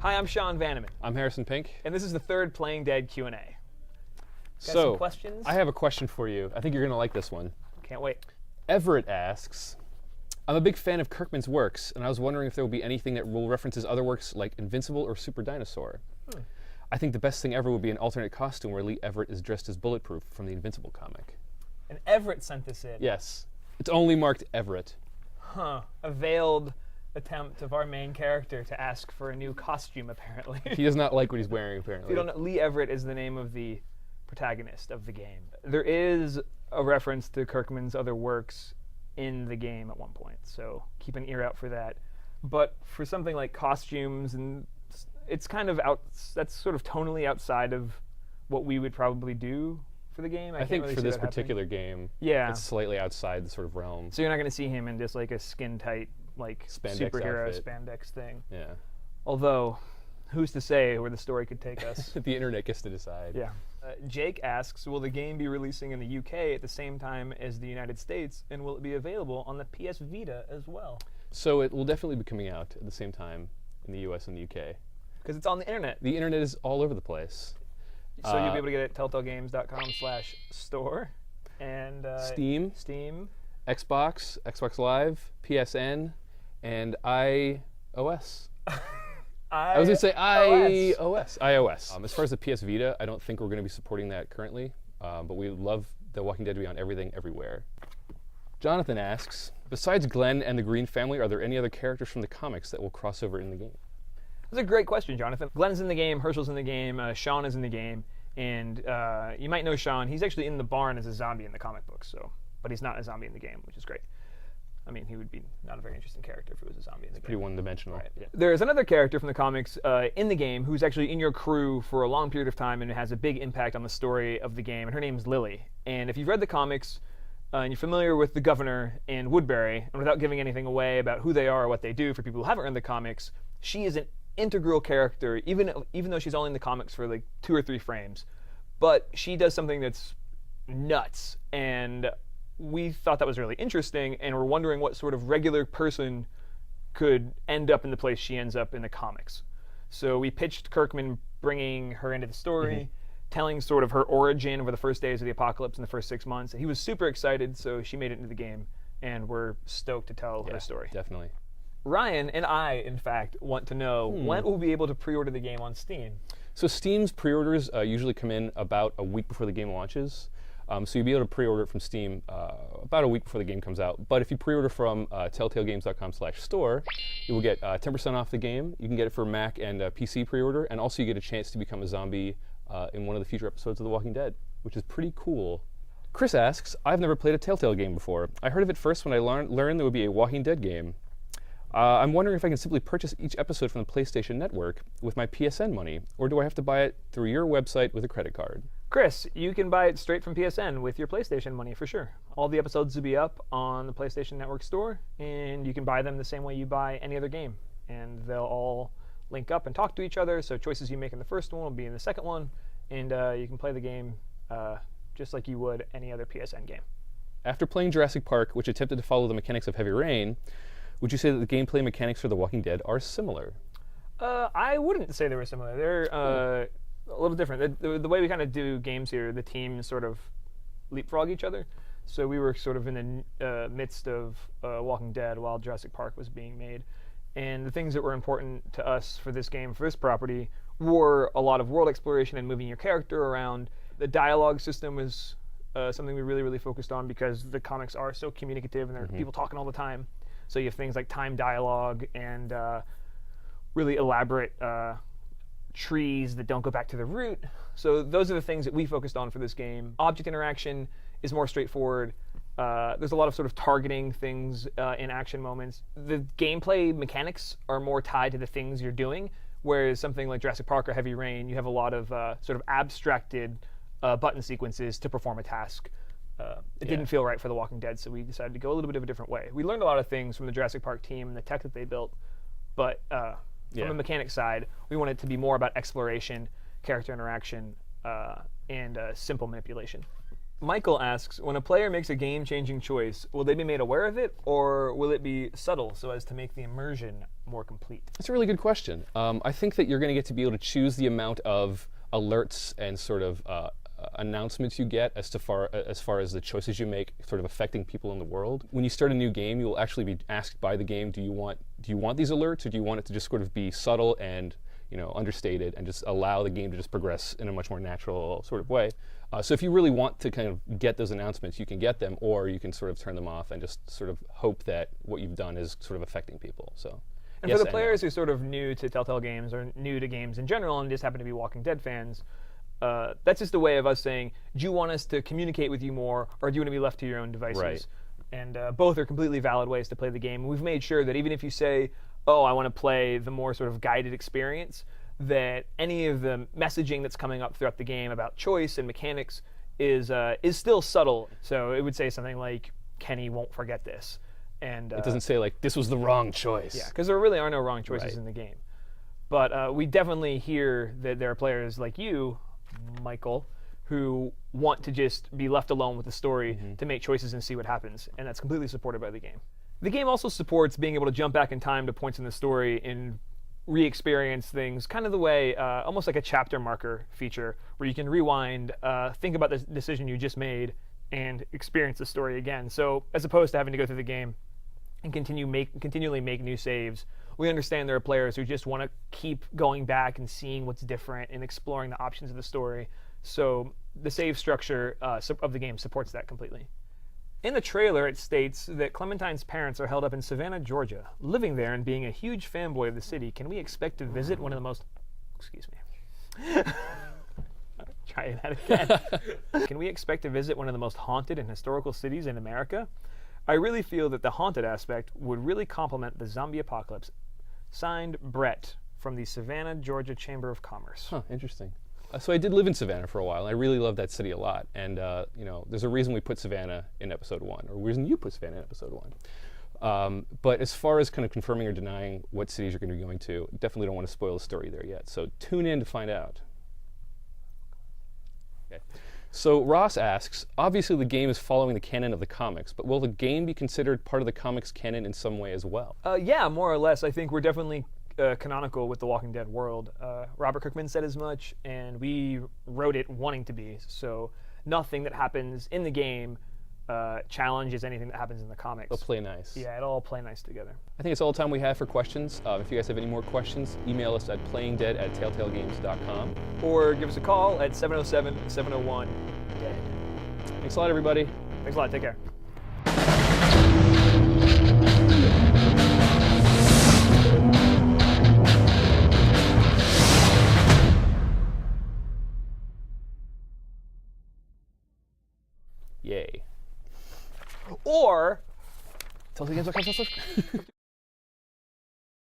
Hi, I'm Sean Vanneman, I'm Harrison Pink. and this is the third Playing Dead Q&A. Got So, some questions? I have a question for you. I think you're going to like this one. Can't wait. Everett asks, I'm a big fan of Kirkman's works, and I was wondering if there will be anything that will reference his other works like Invincible or Super Dinosaur. I think the best thing ever would be an alternate costume where Lee Everett is dressed as Bulletproof from the Invincible comic. And Everett sent this in. Yes. It's only marked Everett. Huh. A veiled attempt of our main character to ask for a new costume, apparently. He does not like what he's wearing, If apparently. you don't know, Lee Everett is the name of the protagonist of the game. There is a reference to Kirkman's other works in the game at one point, so keep an ear out for that. But for something like costumes, and it's kind of that's sort of tonally outside of what we would probably do for the game. I can't think really for see this that happening. particular game, Yeah. it's slightly outside the sort of realm. So you're not going to see him in just like a skin-tight, like Spandex superhero outfit. spandex thing. Yeah. Although, who's to say where the story could take us? The internet gets to decide. Yeah. Jake asks, will the game be releasing in the UK at the same time as the United States, and will it be available on the PS Vita as well? So it will definitely be coming out at the same time in the US and the UK. Because it's on the internet. The internet is all over the place. So you'll be able to get it at telltalegames.com/store. And Steam, Steam. Xbox, Xbox Live, PSN, and iOS. I was going to say iOS. As far as the PS Vita, I don't think we're going to be supporting that currently, but we would love The Walking Dead to be on everything, everywhere. Jonathan asks, besides Glenn and the Green family, are there any other characters from the comics that will cross over in the game? That's a great question, Jonathan. Glenn's in the game, Herschel's in the game, Sean is in the game, and you might know Sean. He's actually in the barn as a zombie in the comic books, but he's not a zombie in the game, which is great. I mean, he would be not a very interesting character if he was a zombie in the game. Pretty one-dimensional. Right. Yeah. There's another character from the comics in the game who's actually in your crew for a long period of time and has a big impact on the story of the game, and her name's Lily. And if you've read the comics and you're familiar with the Governor and Woodbury, and without giving anything away about who they are or what they do for people who haven't read the comics, she is an integral character, even though she's only in the comics for like 2 or 3 frames. But she does something that's nuts, and we thought that was really interesting, and we're wondering what sort of regular person could end up in the place she ends up in the comics. So we pitched Kirkman bringing her into the story, telling sort of her origin over the first days of the apocalypse in the first 6 months. He was super excited, so she made it into the game, and we're stoked to tell her story. Definitely. Ryan and I, in fact, want to know when we'll be able to pre-order the game on Steam. So Steam's pre-orders usually come in about a week before the game launches. So you'll be able to pre-order it from Steam about a week before the game comes out. But if you pre-order from telltalegames.com/store, you will get 10% off the game. You can get it for Mac and PC pre-order, and also you get a chance to become a zombie in one of the future episodes of The Walking Dead, which is pretty cool. Chris asks, I've never played a Telltale game before. I heard of it first when I learned there would be a Walking Dead game. I'm wondering if I can simply purchase each episode from the PlayStation Network with my PSN money, or do I have to buy it through your website with a credit card? Chris, you can buy it straight from PSN with your PlayStation money for sure. All the episodes will be up on the PlayStation Network store, and you can buy them the same way you buy any other game. And they'll all link up and talk to each other, so choices you make in the first one will be in the second one, and you can play the game just like you would any other PSN game. After playing Jurassic Park, which attempted to follow the mechanics of Heavy Rain, would you say that the gameplay mechanics for The Walking Dead are similar? I wouldn't say they were similar. They're a little different. The way we kind of do games here, the teams sort of leapfrog each other. So we were sort of in the midst of Walking Dead while Jurassic Park was being made. And the things that were important to us for this game, for this property, were a lot of world exploration and moving your character around. The dialogue system was something we really, really focused on because the comics are so communicative and there are people talking all the time. So you have things like time dialogue and really elaborate trees that don't go back to the root. So those are the things that we focused on for this game. Object interaction is more straightforward. There's a lot of sort of targeting things in action moments. The gameplay mechanics are more tied to the things you're doing, whereas something like Jurassic Park or Heavy Rain, you have a lot of sort of abstracted button sequences to perform a task. It didn't feel right for The Walking Dead, so we decided to go a little bit of a different way. We learned a lot of things from the Jurassic Park team and the tech that they built, but from the mechanics side, we wanted it to be more about exploration, character interaction, and simple manipulation. Michael asks, when a player makes a game-changing choice, will they be made aware of it, or will it be subtle so as to make the immersion more complete? That's a really good question. I think that you're going to get to be able to choose the amount of alerts and sort of announcements you get as far as the choices you make sort of affecting people in the world. When you start a new game, you will actually be asked by the game, do you want these alerts, or do you want it to just sort of be subtle and understated and just allow the game to just progress in a much more natural sort of way? So if you really want to kind of get those announcements, you can get them, or you can sort of turn them off and just sort of hope that what you've done is sort of affecting people. So. And for the players who are sort of new to Telltale games or new to games in general and just happen to be Walking Dead fans, that's just a way of us saying, do you want us to communicate with you more, or do you want to be left to your own devices? Right. And both are completely valid ways to play the game. We've made sure that even if you say, oh, I want to play the more sort of guided experience, that any of the messaging that's coming up throughout the game about choice and mechanics is still subtle. So it would say something like, Kenny won't forget this. And it doesn't say like, this was the wrong choice. Yeah, because there really are no wrong choices Right. in the game. But we definitely hear that there are players like you, Michael, who want to just be left alone with the story to make choices and see what happens. And that's completely supported by the game. The game also supports being able to jump back in time to points in the story and re-experience things kind of the way, almost like a chapter marker feature, where you can rewind, think about the decision you just made, and experience the story again. So as opposed to having to go through the game and continually make new saves, we understand there are players who just want to keep going back and seeing what's different and exploring the options of the story. So the save structure of the game supports that completely. In the trailer, it states that Clementine's parents are held up in Savannah, Georgia. Living there and being a huge fanboy of the city, can we expect to visit one of the most... Excuse me. Try that again. Can we expect to visit one of the most haunted and historical cities in America? I really feel that the haunted aspect would really complement the zombie apocalypse. Signed, Brett, from the Savannah, Georgia Chamber of Commerce. Huh, interesting. So I did live in Savannah for a while. I really love that city a lot. And there's a reason we put Savannah in episode 1, or a reason you put Savannah in episode 1. But as far as kind of confirming or denying what cities you're going to be going to, definitely don't want to spoil the story there yet. So tune in to find out. Okay. So Ross asks, obviously the game is following the canon of the comics, but will the game be considered part of the comics canon in some way as well? Yeah, more or less. I think we're definitely canonical with the Walking Dead world. Robert Kirkman said as much, and we wrote it wanting to be. So nothing that happens in the game challenges anything that happens in the comics. They'll play nice. Yeah, it'll all play nice together. I think it's all the time we have for questions. If you guys have any more questions, email us at playingdead@telltalegames.com. Or give us a call at 707-701-DEAD. Thanks a lot, everybody. Thanks a lot. Take care. Yay. Or, telltalegames.com/.